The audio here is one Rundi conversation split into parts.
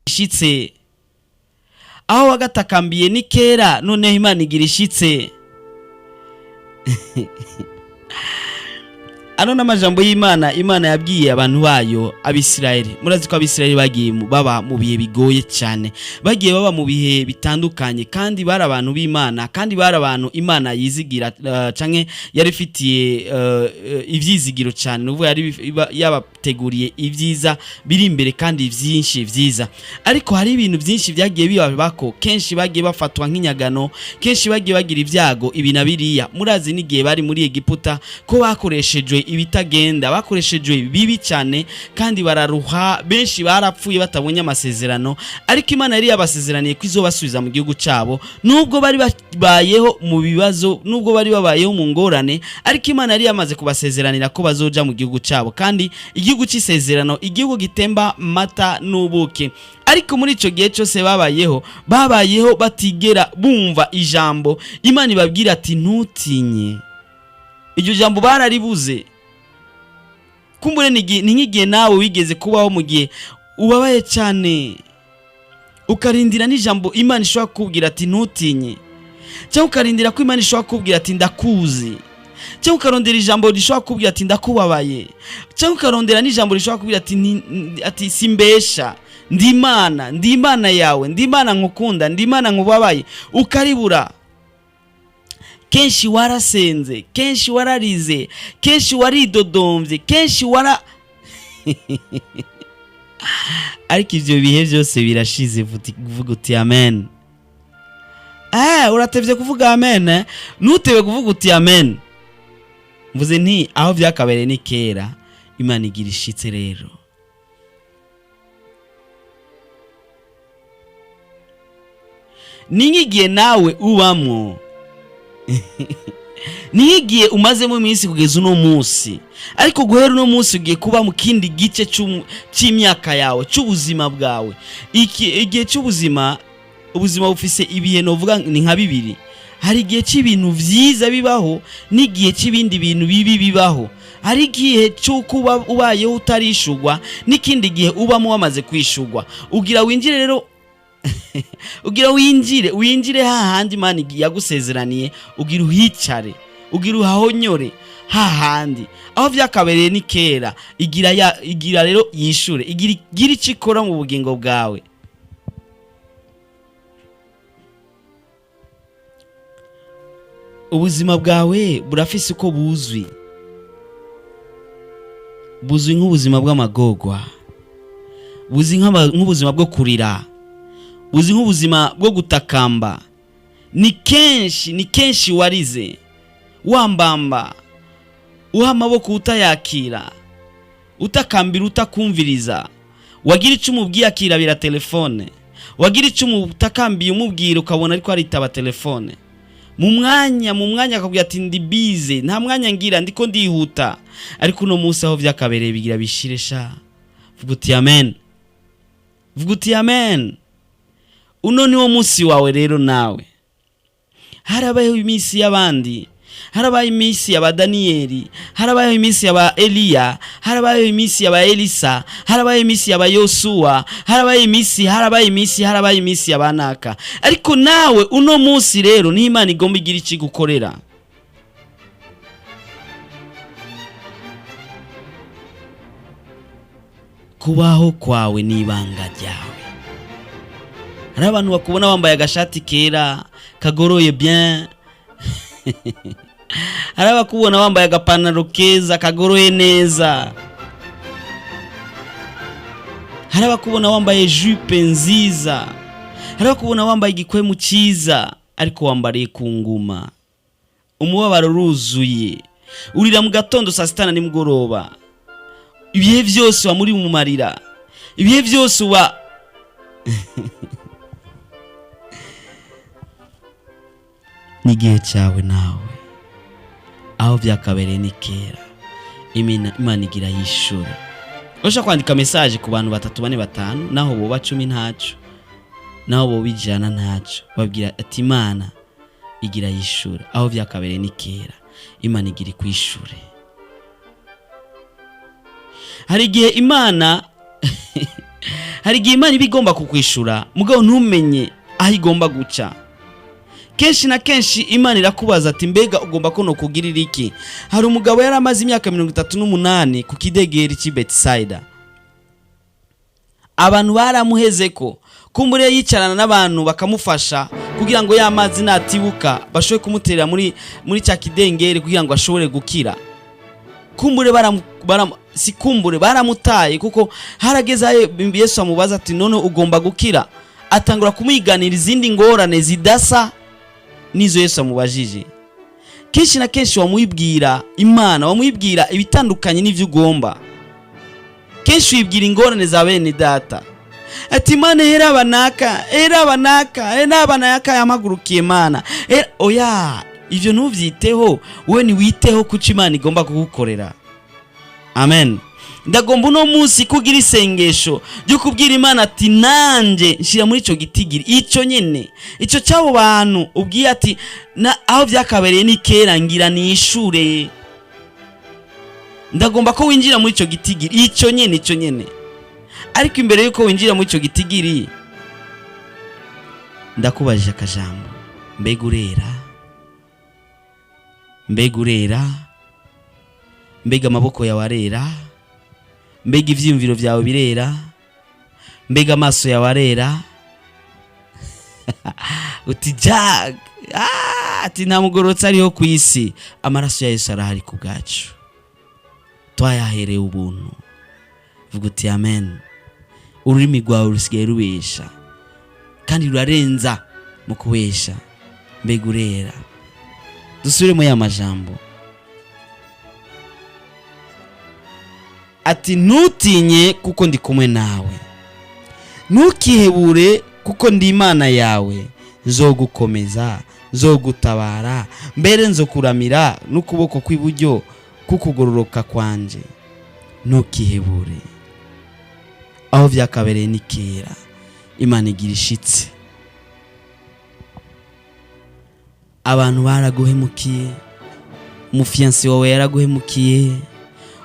ishitse, aho wagatakambiye ni kera, noneho Imana igira ishitse. Ano n'amajambo y'Imana, Imana yabwiye abantu bayo Abisirayeli. Murazi ko Abisirayeli bagiye baba mu bihe bigoye cyane, bagiye baba mu bihe bitandukanye, kandi bari abantu b'Imana, kandi bari abantu Imana yizigira canke yari fitiye ivyizigiro cyane, nuvuga yari yabateguriye ivyiza biri imbere kandi vyinshi vyiza. Ariko hari ibintu byinshi byagiye bibabako, kenshi bagiye bafatwa nk'inyagano, kenshi bagiye bagira ivyago ibi na biriya. Murazi n'igihe bari muri Egiputa ko bakoreshejwe ibitagenda, bakoreshejwe bibi cyane, kandi bararuha, benshi barapfuye batabonye amasezerano. Ariko Imana yari yabasezeraniye ko izobasubiza mu gihugu cyabo, nubwo bari babayeho mu bibazo, nubwo bari babayeho mu ngorane, ariko Imana yari yamaze kubasezeranira ko bazoja mu gihugu cyabo, kandi igihugu cy'isezerano, igihugu gitemba mata n'ubuki. Ariko muri ico gihe cyose babayeho batigera bumva ijambo Imana ibabwira ati ntutinye. Iryo jambo bararibuze. Kumbure ni nk'igihe nawe wigeze kubaho mu gihe ubabaye cyane, ukarindira n'ijambo Imana ishobora kukubwira ati ntutinye, cyangwa ukarindira ko Imana ishobora kukubwira ati ndakuzi, cyangwa ukarondera ijambo rishobora kukubwira ati ndakubabaye, cyangwa ukarondera n'ijambo rishobora kukubwira ati simbesha, ndi Imana yawe, ndi Imana nkukunda, ndi Imana nkubabaye, ukaribura. Kenshi warasenze, kenshi wararize, kenshi waridodomvye, kenshi ariko ivyo bihe byose birashize. Vuga uti amen. Uratevye kuvuga amen, nutebe kuvuga uti amen. Mvuze nti aho byakabereye ni kera, Imana igira ishitse rero. Ningigiye nawe ubamwo, nigiye umazemo iminsi kugeza uno munsi, ariko guhera uno munsi ugiye kuba mu kindi gice cy'imyaka yawe, cy'ubuzima bwawe. Igihe cy'ubuzima, ubuzima bufise ibihe novuga ni nka bibiri. Hari igihe cy'ibintu vyiza bibaho, n'igihe cy'ibindi bintu bibi bibaho. Hari igihe cyo kuba ubayeho utarishugwa, n'ikindi gihe ubamo wamaze kwishugwa. Ugira winjire rero ugira winjire hahandi Imana yagusezeraniye, ugira uhicare, ugira uhahonyore hahandi aho byakabereye ni kera. Igira rero yishure, igira icikora mu bugingo bwawe. Ubuzima bwawe burafise uko buzwi nk'ubuzima bw'amagorwa, buzi nk'ubuzima bwo kurira, buzi nk'ubuzima bwo gutakamba. Ni kenshi warize, wambamba, uha amaboko utayakira, utakambira utakumviriza. Wagira icyo umubwiye akirabira telefone, wagira icyo umutakambiye umubwira ukabona ariko aritaba telefone. Mu mwanya akabwira ati ndi bize, nta mwanya ngira, ndiko ndihuta. Ariko uno munsi aho byakabereye bigira bishiresha. Vuga uti amen. Vuga uti amen. Uno niwo munsi wawe rero nawe. Harabayeho iminsi y'abandi, harabayeho iminsi y'aba Daniyeli, harabayeho iminsi y'aba Eliya, harabayeho iminsi y'aba Elisa, harabayeho iminsi y'aba Yosuwa, harabayeho iminsi y'aba Naka. Ariko nawe uno munsi rero ni Imana igomba igira iki gukorera. Kubaho kwawe ni ibanga ryawe. Hari abantu bakubona wambaye agashati kera kagoroye bien, hari abakubona wambaye agapantaro keza kagoroye neza, hari abakubona wambaye jupe nziza, hari abakubona wambaye igikwemu cyiza, ariko wambariye ku nguma. Umubabaro ruzuye, urira mu gatondo saa sita na nimugoroba. Ibihe byose wa muri mu marira, ibihe byose wa n'igihe cyawe nawe aho byakabereye ni kera. Imana igira yishure. Ushaka kwandika message ku bantu 3 4 5 naho bo 10 ntaco, naho bo bijana ntaco, babwira ati Imana igira yishure aho byakabereye ni kera. Imana igira kwishure. Hari igihe Imana hari igihe Imana iba igomba kukwishura mugabo ntumenye aho igomba guca. Kenshi na kenshi Imana irakubaza ati mbega ugomba ko no kugirira iki. Hari umugabo yari amaze imyaka 38 ku kidegeri cy'i Bethsaida. Abantu baramuheze ko kumbure yicarana n'abantu bakamufasha kugira ngo ya mazi natibuka bashobe kumuterera muri cya kidengeri kugira ngo ashobore gukira. Kumbure kumbure baramutaye kuko harageze Yesu amubaza ati none ugomba gukira. Atangura kumuyiganira izindi ngorane zidasa nizo Yesu amubajije. Kenshi na kenshi wamwibwira Imana, wamwibwira ibitandukanye n'ivyo ugomba. Kenshi wibwira ingorane za bene data. Ati Imana hera abanaka yamagurukiye Imana. Oya, ivyo ntuvyiteho, we ni witeho kuko Imana igomba kugukorera. Amen. Ndagomba uno munsi kugira isengesho ryo kubwira Imana ati nanje nshira muri ico gitigiri ico nyene ico cyabo bantu ubwiye ati aho vyakabereye ni kera ngira ni ishure. Ndagomba ko winjira muri ico gitigiri ico nyene. Ariko imbere yuko winjira muri ico gitigiri ndakubajije akajambo, mbega urera? Mbega amaboko yawe arera? Mbega ivyiyumviro vyawe birera? Mbega amaso yawe arera? Uti jag ati nta mugorotsi ariho ku isi, amaraso ya Yesu arahari ku bwacu, twayahereye ubuntu. Vuga uti amen. Ururimi rwawe rusigaye rubesha kandi rurarenza mu kubesha. Mbega urera? Dusubire mu ya majambo ati ntutinye kuko ndi kumwe nawe, ntukihebure kuko ndi Imana yawe, nzogukomeza, nzogutabara, mbere nzokuramira n'ukuboko kw'iburyo kukugororoka kwanje. Ntukihebure. Aho vyakabereye ni kera, Imana igira ishitse. Abantu baraguhemukiye, umufiansi wawe yaraguhemukiye,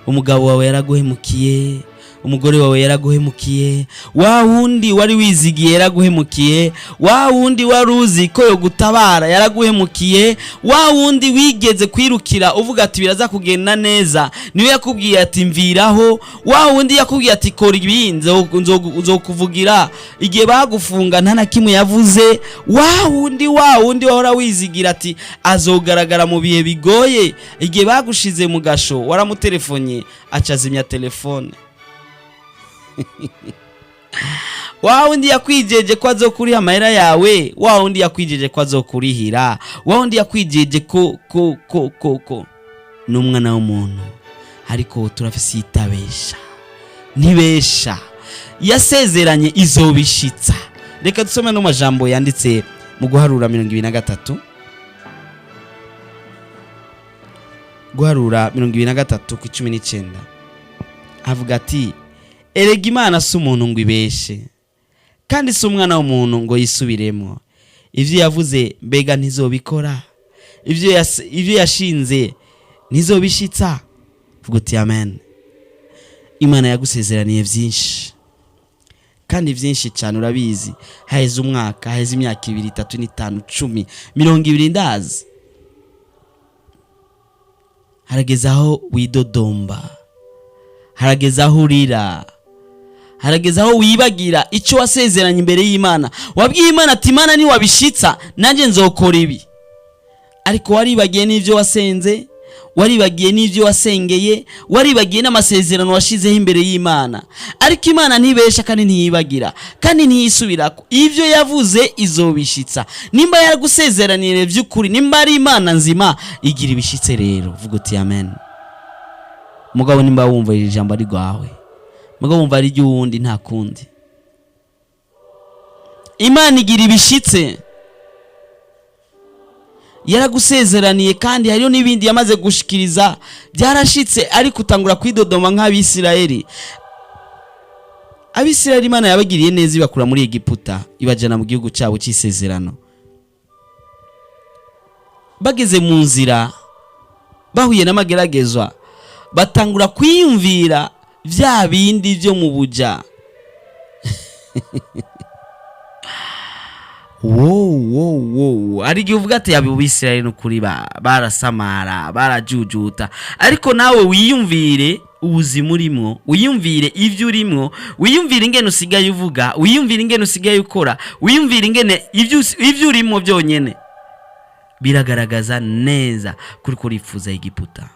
umugabo wawe yaraguhemukiye, umugore wawe yaraguhemukiye, wa wundi wari wizigiye yaraguhemukiye, wa wundi waruzi ko yo gutabara yaraguhemukiye, wa wundi wigeze kwirukira uvuga ati biraza kugenda neza niwe yakubwiye ati mviraho, wa wundi yakubwiye ati kora ibinze uzokuvugira igihe bagufunga nta na kimwe yavuze, wa wundi wahora wizigira ati azogaragara mu bihe bigoye, igihe bagushize mu gasho waramutelefone acazimya telefone. Wa wundi yakwijeje ko azokuriha amahera yawe, wa wundi yakwijeje ko azokurihira, wa wundi yakwijeje ko n'umwana w'umuntu, ariko turafise itabesha nibesha yasezeranye izobishitsa. Reka dusome no majambo yanditse mu Guharura 23, Guharura 23 ku 19 avuga ati erega Imana si umuntu ngo ibeshe, kandi si umwana w'umuntu ngo yisubiremo. Ivyo yavuze mbega ntizobikora? Ivyo yashinze ntizobishitsa? Vuga uti amen. Imana yagusezeraniye vyinshi, kandi vyinshi cyane urabizi. Haheze umwaka, haheze imyaka 2, 3, 5, 10, 20 ndazi. Harageze aho widodomba, harageze aho urira, harageze aho wibagira icyo wasezeranye imbere y'Imana. Wabwiye Imana ati Imana ni wabishitsa nanje nzokora ibi, ariko waribagiye n'ivyo wasenze, waribagiye n'ivyo wasengeye, waribagiye n'amasezerano washizeho imbere y'Imana. Ariko Imana ntibesha kandi ntiyibagira kandi ntiyisubirako. Ivyo yavuze izobishitsa. Nimba yaragusezeraniye by'ukuri, nimba ari Imana nzima, igira ibishitse rero. Vuga uti amen. Mugabo nimba wumva iri jambo ari gwawe, mugabo wumva ari ry'uwundi nta kundi. Imana igira ibishitse. Yaragusezeraniye kandi hariyo n'ibindi yamaze gushikiriza byarashitse, ariko utangura kwidodoma nk'Abisirayeli. Abisirayeli Imana yabagiriye neza ibakura muri Egiputa ibajana mu gihugu cyabo cy'isezerano. Bageze mu nzira bahuye n'amageragezwa, batangura kwiyumvira vya bindi byo mu buja. Wow. Ari gihe uvuga ati abo Bisirayeli n'ukuri barasamara barajujuta, ariko nawe wiyumvire ubuzima urimo, wiyumvire ivyo urimo, wiyumvire ingene usigaye uvuga, wiyumvire ingene usigaye ukora, wiyumvire ingene ivyo urimo byonyene biragaragaza neza kuri kurifuza Egiputa.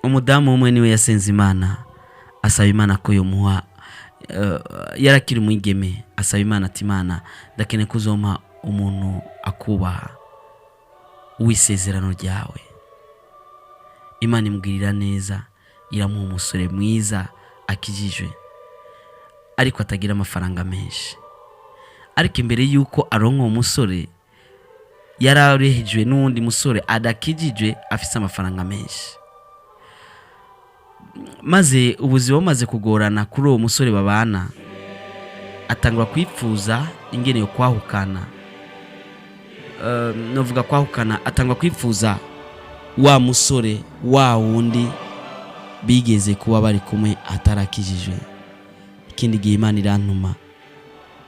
Umudamu umwe niwe yasenze Imana, asaba Imana ko yomuha yarakiri umwigeme, asaba Imana ati Imana ndakene kuzompa umuntu akubaha uwisezerano ryawe. Imana imugirira neza, iramuha umusore mwiza akijijwe ariko atagira amafaranga menshi. Ariko imbere yuko aronka umusore yararehejwe n'undi musore adakijijwe afise amafaranga menshi. Maze ubuzima bumaze kugorana kuri uwo musore babana, atangura kwifuza ingene yo kwahukana. Novuga kwahukana, atangura kwifuza wa musore wa wundi bigeze kuba bari kumwe atarakijijwe. Ikindi gihe Imana irantuma,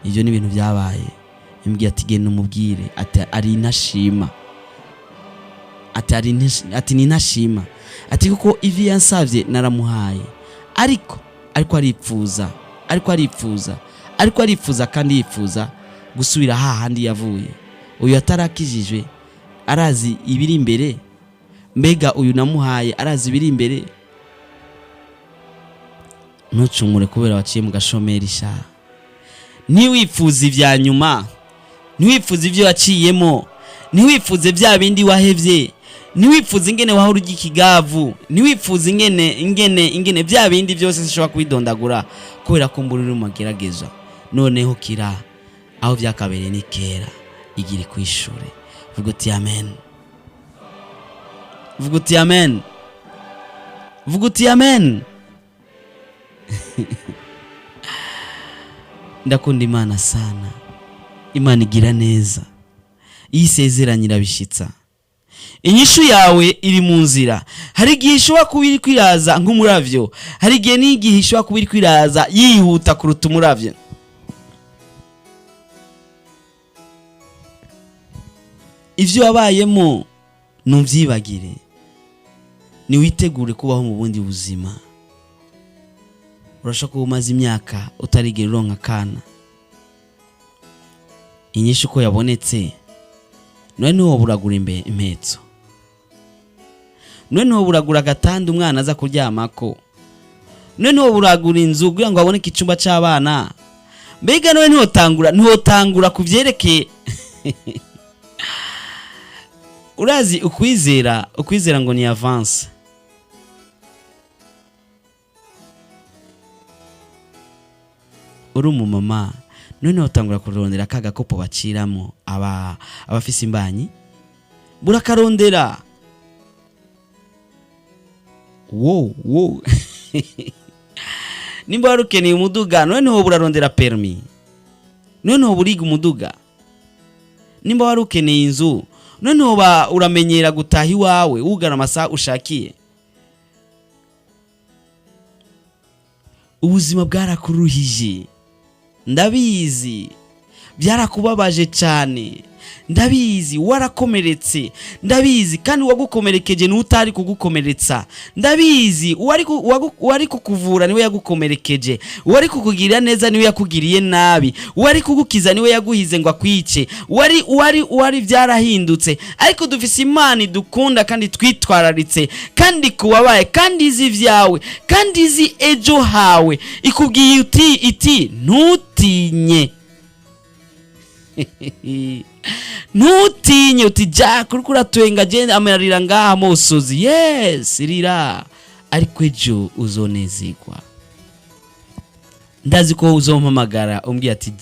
ivyo ni ibintu byabaye, imbwiye ati genda umubwire ati ari nashima, ati ni nashima, ati kuko ivi yansavye naramuhaye, ariko arifuza kandi yifuza gusubira hahandi yavuye. Uyu atarakijijwe arazi ibiri imbere, mbega uyu namuhaye arazi ibiri imbere. Ntucumure kubera waciye mu gashomeri sha. Ntiwifuze ivya nyuma, ntiwifuze ivyo waciyemo, ntiwifuze bya bindi wahevye, ntiwifuze ingene wahora urya ikigavu, ntiwifuze ingene bya bindi byose sishobora kubidondagura kubera ko mburi uri mu magerageza. Noneho kira aho byakabereye ni kera, igiri kwishure. Vuga uti amen, vuga uti amen, vuga uti amen. Ndakunda Imana sana, Imana igira neza, yisezeranye irabishitsa. Inyishu yawe iri mu nzira. Hari igihe ishobora kuba iri kwiraza nk'umuravyo, hari igihe n'igihe ishobora kuba iri kwiraza yihuta kuruta umuravyo. Ivyo wabayemo ntuvyibagire, niwitegure kubaho mu bundi buzima. Urashaka kuba umaze imyaka utarigera uronka kana, inyishu ko yabonetse, none niho buragura impetso, none niho buragura agatanda umwana aza kuryamako, none niho buragura inzu kugira ngo aboneke icumba c'abana. Mbega none niho tangura kuvyerekeye. Urazi ukwizera ngo ni avance. Uri umumama, none utangura kurondera kagakopo baciramo abafise imbanyi, burakarondera. Wow. Nimba warukeneye umuduga, none ho burarondera permis, none ho buriga umuduga. Nimba warukeneye inzu, none ho uramenyera gutaha iwawe ugana amasaha ushakiye. Ubuzima bwarakuruhije, ndabizi, byarakubabaje cyane, ndabizi, warakomeretse, ndabizi, kandi wagukomerekeje n'utari kugukomeretsa, ndabizi, wari kukuvura niwe yagukomerekeje, wari kukugirira neza niwe yakugiriye nabi, wari kugukiza niwe yaguhize ngo akwice, wari byarahindutse. Ariko dufise Imana dukunda kandi twitwararitse, kandi kubabaye, kandi izi vyawe, kandi izi ejo hawe, ikubwiye iti ntutinye. Ntutinye, uti ja kuriko uratwenga je amarira ngaha musozi. Yes, rira, ariko ejo uzonezerwa. Ndazi ko uzompamagara umbwiye ati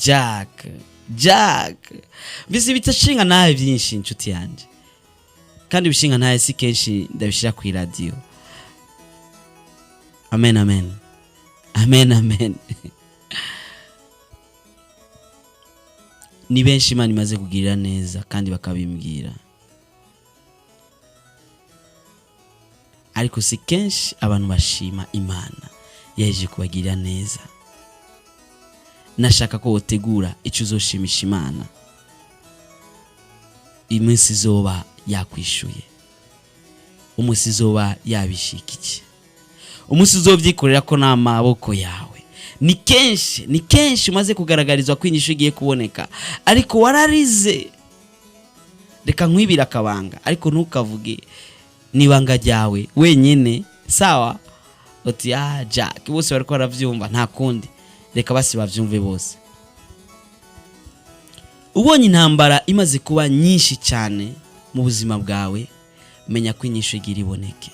Jack bisi bitashinga nawe byinshi inshuti yanje, kandi bishinga nawe si kenshi ndabishira ku radio. Amen. Ni benshi Imana imaze kugirira neza kandi bakabimbwira, ariko si kenshi abantu bashima Imana yaje kubagirira neza. Nashaka ko wotegura icyo uzoshimisha Imana iminsi izoba yakwishuye, umunsi izoba yabishikiye, umunsi uzovyikorera ko n'amaboko yawe. Ni kenshi umaze kugaragarizwa ko inyishu igiye kuboneka, ariko wararize. Reka nkwibira akabanga, ariko ntukavuge nibanga ryawe wenyine, sawa? Uti Jack bose bariko baravyumva, nta kundi, reka basi bavyumve bose. Ubonye intambara imaze kuba nyinshi cyane mu buzima bwawe, menya ko inyishu igira iboneke.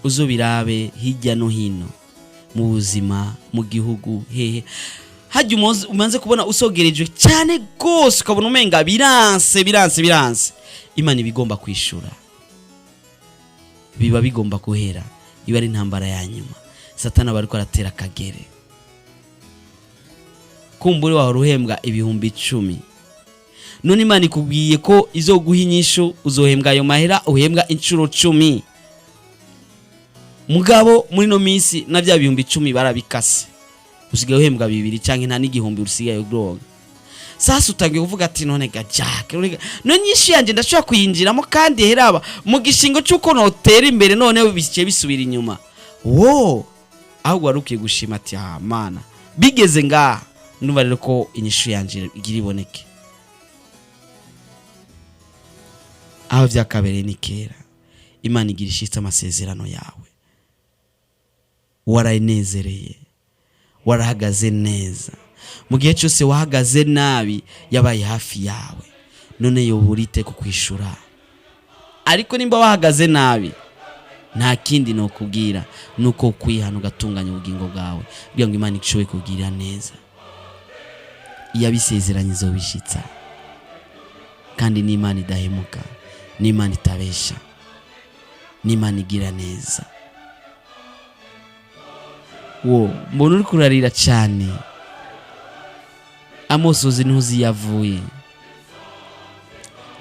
Uzobirabe hirya no hino mu buzima, mu gihugu, hehe hajya umanze kubona usogerejwe cyane gose, ukabona umenga biranse. Imana ibigomba kwishura, biba bigomba guhera, iba ari intambara ya nyuma. Satana bariko aratera akagere. Kumbure waho ruhembwa ibihumbi 10, none Imana ikubwiye ko izoguha inyishu, uzohembwa ayo mahera uhembwa inshuro 10. Mugabo muri no minsi na bya bihumbi 10 barabikase, usigaye uhembwa 2 cyangwa nta n'igihumbi usigaye uronka. Sasa utangiye kuvuga ati none ga Jack, no nyinshi yanje ndashobora kuyinjiramo kandi heraba mu gishingo cyuko notera imbere, none bice bisubira inyuma. Ahubwo warukiye gushima ati Mana bigeze ngaha, ndumva rero ko inyishu yanje igira iboneke. Aho byakabereye ni kera. Imana igira ishitse amasezerano yawe, warayinezereye, warahagaze neza. Mu gihe cyose wahagaze nabi, yabaye hafi yawe, none yoburite kukwishura. Ariko nimba wahagaze nabi, nta kindi no kubwira nuko kwihana ugatunganya ubugingo bwawe, kugira ngo Imana icishoboye kugira neza. Yabisezeranye izobishitsa, kandi ni Imana idahemuka, ni Imana itabesha, ni Imana igira neza. Mbona uri kurarira cyane, amosozi ntuzi yavuye.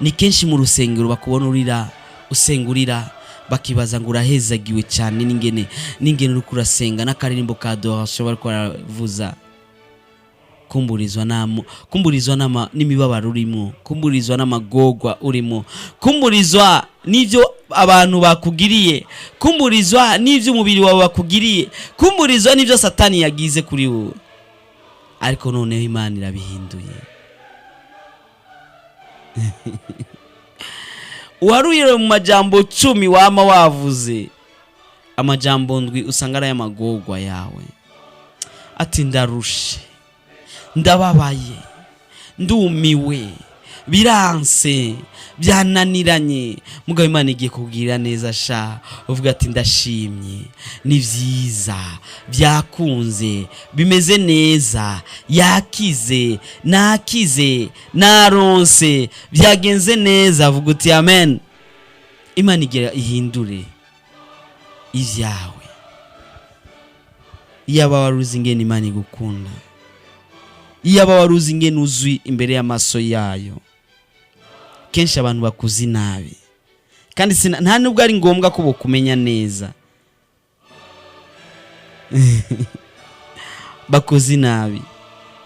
Ni kenshi mu rusengero bakubona urira, usengurira, bakibaza ngo urahezagiwe cyane n'ingene uri kurasenga n'akaririmbo ka Adoration bariko baravuza. Kumburizwa n'imibabaro urimo, kumburizwa n'amagorwa urimo, kumburizwa n'ivyo abantu bakugiriye, kumburizwa n'ivyo umubiri wawe bakugiriye, kumburizwa n'ivyo Satani yagize kuri wowe. Ariko noneho Imana irabihinduye. Waruyire mu majambo 10 wama wavuze, amajambo ndwi usanga ari amagorwa yawe. Ati ndarushe, ndababaye, ndumiwe, biranse, byananiranye. Mugabo Imana igiye kugira neza sha, uvuga ati ndashimye, ni vyiza, byakunze, bimeze neza, yakize, nakize, naronse, byagenze neza. Uvuga uti amen. Imana igira ihindure ivyawe. Iyaba waruzi ingene Imana igukunda, iyaba waruzi ingene uzwi imbere y'amaso yayo. Kenshi abantu bakuzi nabi, kandi nta nubwo ari ngombwa ko bokumenya neza. Bakuzi nabi,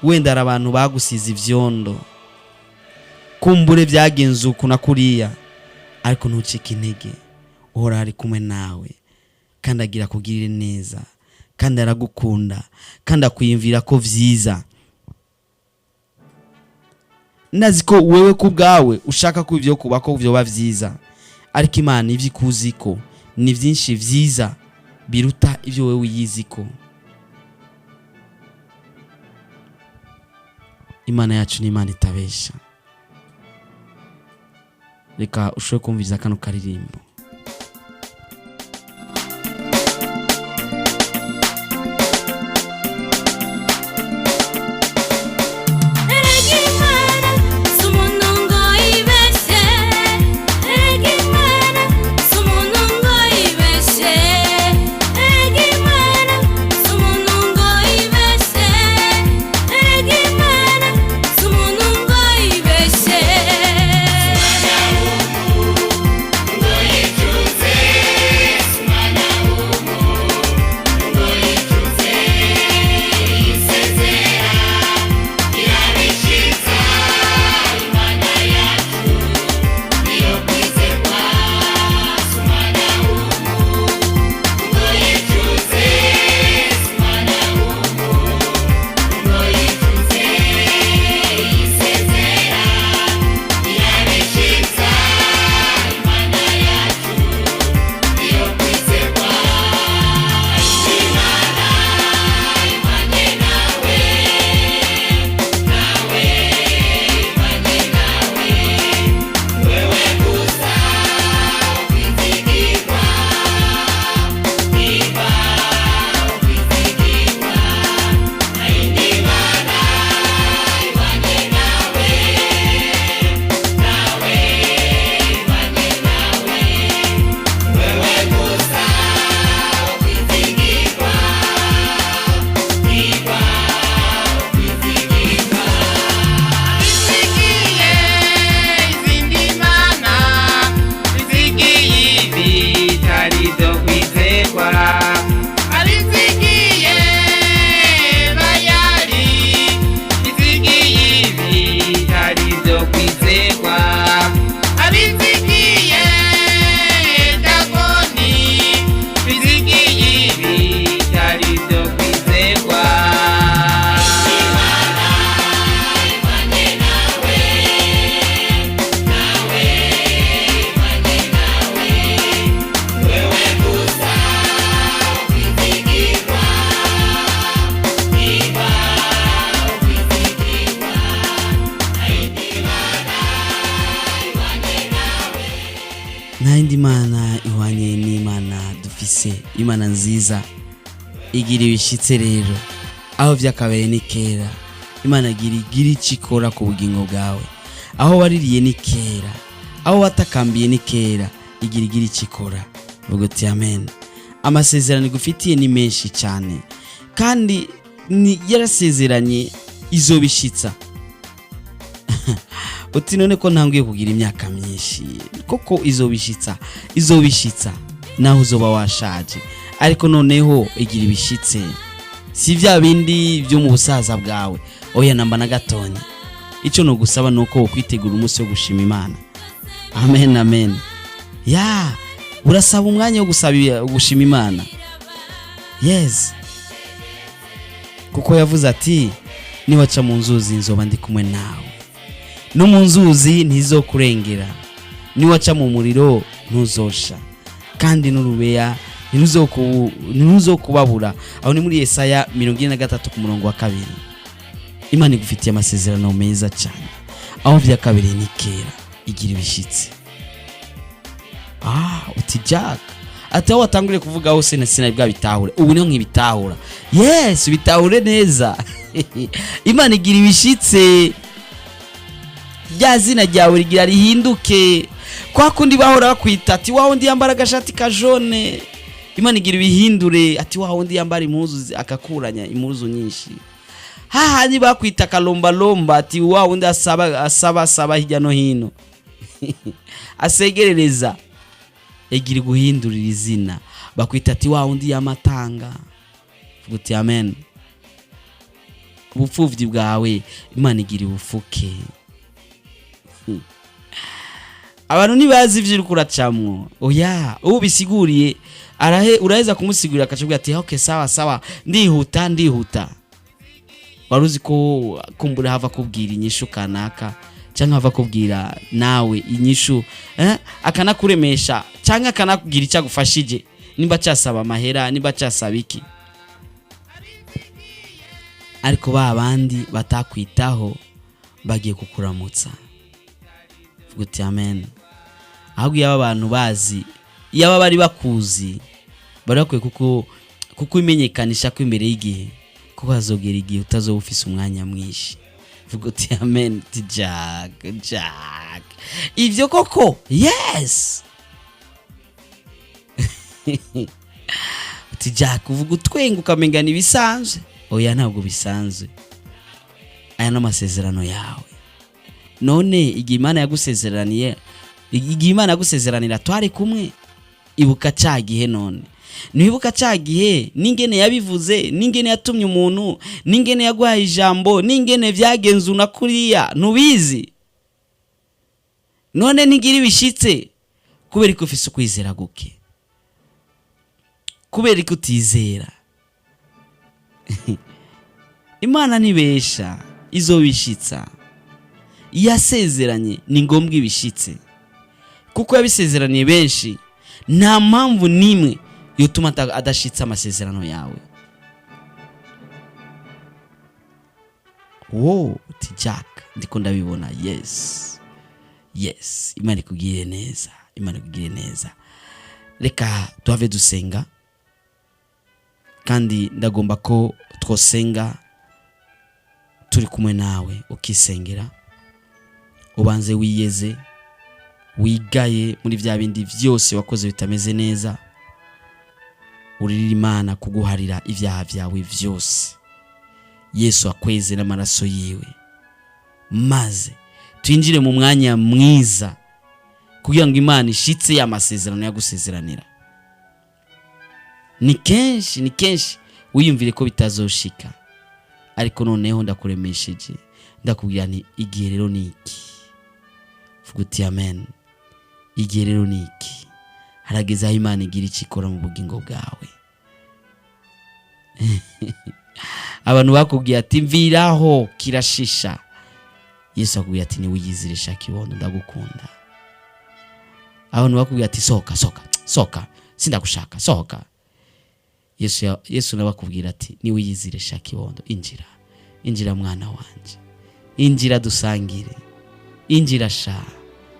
wenda ari abantu bagusize ivyondo, kumbure byagenze uku na kuriya, ariko ntucike intege. Uhora ari kumwe nawe, kandi agira kugirire neza, kandi aragukunda, kandi akwiyumvira ko vyiza. Nazi ko wewe kubgawe ushaka ko ivyo kubako byo bavyiza, ariko Imana ivyo ikuziko ni vyinshi vyiza biruta ivyo wewe uyiziko. Imana yacu ni Imana itabesha. Reka ushobore kumviza kano karirimbo. dufise Imana nziza igira ibishitse rero aho vyakabereye ni kera. Imana igira icikora ku bugingo bwawe, aho waririye ni kera, aho watakambiye ni kera, igira icikora. Vuga uti amen. Amasezerano igufitiye ni menshi cyane kandi yarasezeranye izobishitsa. Uti none ko ntangiye kugira imyaka myinshi, koko izobishitsa naho uzoba washaje, ariko noneho igira ibishitse. Si vya bindi byo mu busaza bwawe, oya namba na gatonya. Ico no gusaba nuko ukwitegura umunsi wo gushima Imana. Amen amen. Urasaba umwanya wo gushima Imana. Yes. Kuko yavuze ati niwaca mu nzuzi nzoba ndi kumwe nawe. No mu nzuzi ntizokurengera. Niwaca mu muriro ntuzosha. Kandi n'urubeya ntuzokubabura. Aho ni muri Yesaya 23 ku murongo wa 2. Imana igufitiye amasezerano meza cyane. Aho vyakabereye ni kera, igira ibishitsi. Uti Jack, ati aho watanguriye kuvuga hose sina bwa bitahure, ubu niyo nkibitahura. Yes, bitahure neza. Imana igira ibishitse. Rya zina ryawe rigira rihinduke. Kwa kundi bahora bakwita ati wa wundi yambara agashati ka jaune, Imana igira ibihindure ati wa wundi yambara impuzu akakuranya impuzu nyinshi. Hahandi bakwita kalomba lomba ati wa wundi asaba hirya no hino. Asegerereza. Igira guhindurira izina. Bakwita ati wa wundi yamatanga. Vuga amen. Ubupfuvyi bwawe Imana igira ubufuke. Abantu nibazi ivyo uracamwo. Oya, ubu bisiguriye uraheza kumusigurira akacubwira ati okay sawa ndihuta. Waruzi ko kumbura hava kubwira inyishu kanaka canke hava kubwira nawe inyishu akanakuremesha canke akanakubwira icyagufashije, nimba cyasaba amahera, nimba cyasaba iki. Ariko babandi batakwitaho bagiye kukuramutsa. Vuga amen. Ahubwo yaba abantu bazi, yaba bari bakuzi, bari bakwiye kuko imenyekanisha ko imbere y'igihe, kuko hazogera igihe utazoba ufise umwanya mwinshi. Vuga amen. Jack. Ivyo koko, yes. Uti Jack, uvuga utwenga ukamengana ibisanzwe. Oya ntabwo bisanzwe. Aya n'amasezerano yawe. None igihe Imana yagusezeranira twari kumwe, ibuka cagihe none. Nibuka cagihe ningene yabivuze, ningene yatumye umuntu, ningene yaguhaye ijambo, ningene vyagenze unakuriya ntubizi. None nigira ibishitse kubera ko ufise kwizera guke. Kubera ko utizera. Imana nibesha izobishitsa. Yasezeranye ni ngombwa ibishitse. Kuko yabisezeraniye benshi, nta mpamvu nimwe yotuma adashitsa amasezerano yawe. Uti Jack, ndiko ndabibona. Yes. Imana ikugire neza. Reka tuhave dusenga. Kandi ndagomba ko twosenga turi kumwe nawe ukisengera. Ubanze wiyeze, wigaye muri vya bindi vyose wakoze bitameze neza. Urira Imana kuguharira ivyaha vyawe vyose. Yesu akweze n'amaraso yiwe. Maze twinjire mu mwanya mwiza kugira ngo Imana ishitse amasezerano yagusezeranira. Ni kenshi wiyumvire ko bitazoshika, ariko noneho ndakuremesheje, ndakubwira ni igihe rero niki. Vuga amen. Igihe rero niki. Harageze aho Imana igira icikora mu bugingo bwawe. Abantu bakubwiye ati mviraho kirashisha. Yesu akubwiye ati ni wiyizirisha kibondo ndagukunda. Abantu bakubwiye ati soka sindagushaka soka. Yesu nabakubwira ati ni wiyizirisha kibondo, injira mwana wanje, injira dusangire, injira sha,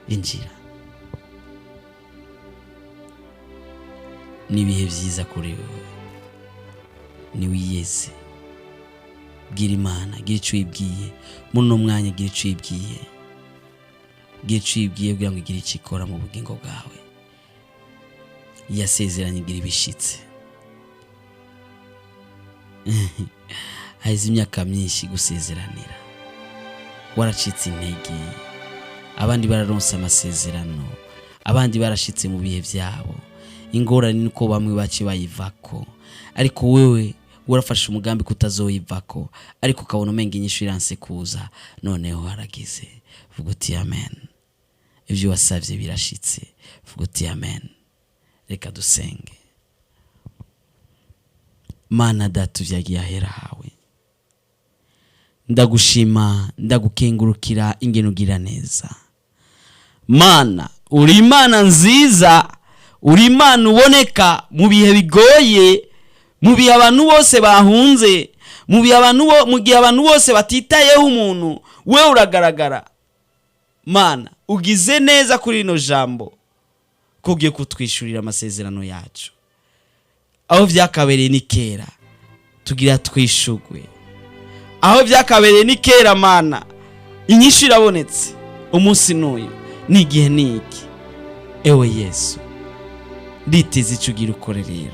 injira. n'ibihe byiza kuri wowe. Niwiyeze, bwira Imana, gira icyo uyibwiye muri uno mwanya, gira icyo uyibwiye, gira icyo uyibwiye kugira ngo igire icyo ikora mu bugingo bwawe. Yasezeranye igira ibishitse. Haize imyaka myinshi gusezeranira, waracitse intege, abandi bararonsa amasezerano, abandi barashitse mu bihe byabo, ingorane niko bamwe bace bayivako, ariko wewe urafashe umugambi kutazoyivako, ariko ukabona umenga inyishu iranse kuza. Noneho haragize, vuga uti amen. Ibyo wasavye birashitse, vuga uti amen. Reka dusenge. Mana data uvyagiye ahera hawe, ndagushima, ndagukengurukira ingene ugira neza. Mana, uri Imana nziza, uri Imana uboneka mu bihe bigoye, mu bihe abantu bose bahunze, mu gihe abantu bose batitayeho umuntu, we uragaragara. Mana, ugize neza kuri rino jambo, kugiye kutwishurira amasezerano yacu. Aho vyakabereye ni kera, tugira twishugwe. Aho vyakabereye ni kera Mana, inyishu irabonetse umunsi n'uyu, n'igihe n'iki. Ewe Yesu, nditeze ico ugira ukore rero.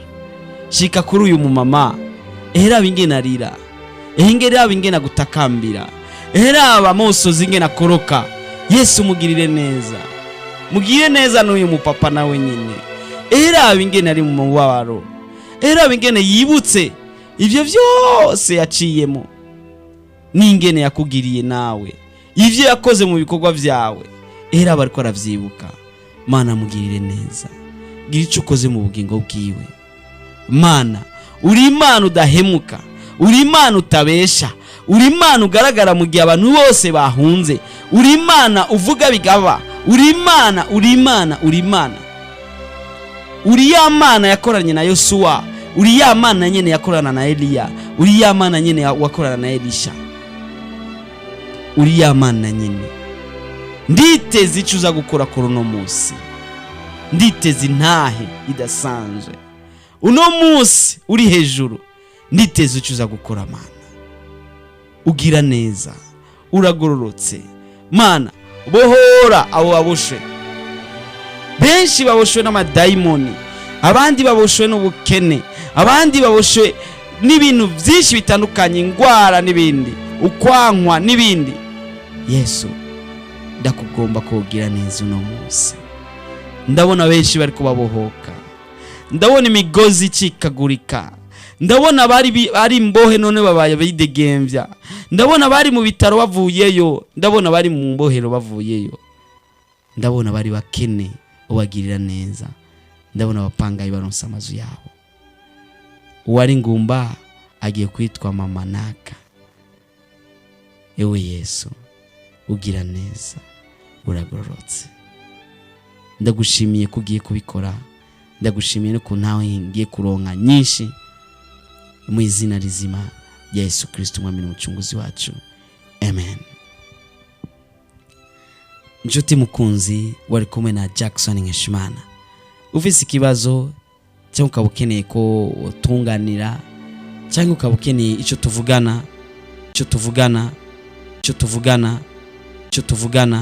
Shika kuri uyu mumama, ehera bingena arira, ehingera bingena gutakambira, ehera abamusozi ingena koroka. Yesu mugirire neza, mugire neza n'uyu mupapa nawe nyine. Ehera bingena ari mu mubabaro, ehera bingena yibutse ivyo vyose yaciyemo, n'ingene yakugiriye nawe, ivyo yakoze mu bikorwa vyawe. Ehera bariko aravyibuka. Mana mugirire neza, gira ico ukoze mu bugingo bwiwe. Mana, uri Imana udahemuka, uri Imana utabesha, uri Imana ugaragara mu gihe abantu bose bahunze, uri Imana uvuga bigaba, uri Imana, uri Imana, uri Imana. Uri ya Mana yakoranye na Yosuwa, uri ya Mana nyene yakorana na Eliya, uri ya Mana nyene wakorana na Elisha, uri ya Mana nyene. Nditeze ico uza gukora kuri uno munsi, nditeze intahe idasanzwe uno munsi uri hejuru. Nditeze ico uza gukora Mana, ugira neza, uragororotse. Mana, bohora abo baboshwe, benshi baboshwe n'amadayimoni, abandi baboshwe n'ubukene, abandi baboshwe n'ibintu byinshi bitandukanye, ingwara n'ibindi, ukwankwa n'ibindi. Yesu, ndakugomba kugira neza uno munsi. Ndabona benshi bari kubabohoka, ndabona imigozi ikikagurika, ndabona bari imbohe none babaye bidegemvya, ndabona bari mu bitaro bavuyeyo, ndabona bari mu mbohero bavuyeyo, ndabona bari bakene ubagirira neza, ndabona abapangayi baronsa amazu yabo. Uwari ngumba agiye kwitwa mama naka. Ewe Yesu, ugira neza, uragororotse. Ndagushimiye ko ugiye kubikora, ndagushimiye ko ntawe ngiye kuronka nyinshi, mu izina rizima rya Yesu Kristo umwami n'umucunguzi wacu, amen. Nshuti mukunzi, wari kumwe na Jackson Nkeshimana. Ufise ikibazo cyangwa ukaba ukeneye ko utunganira, cyangwa ukaba ukeneye icyo tuvugana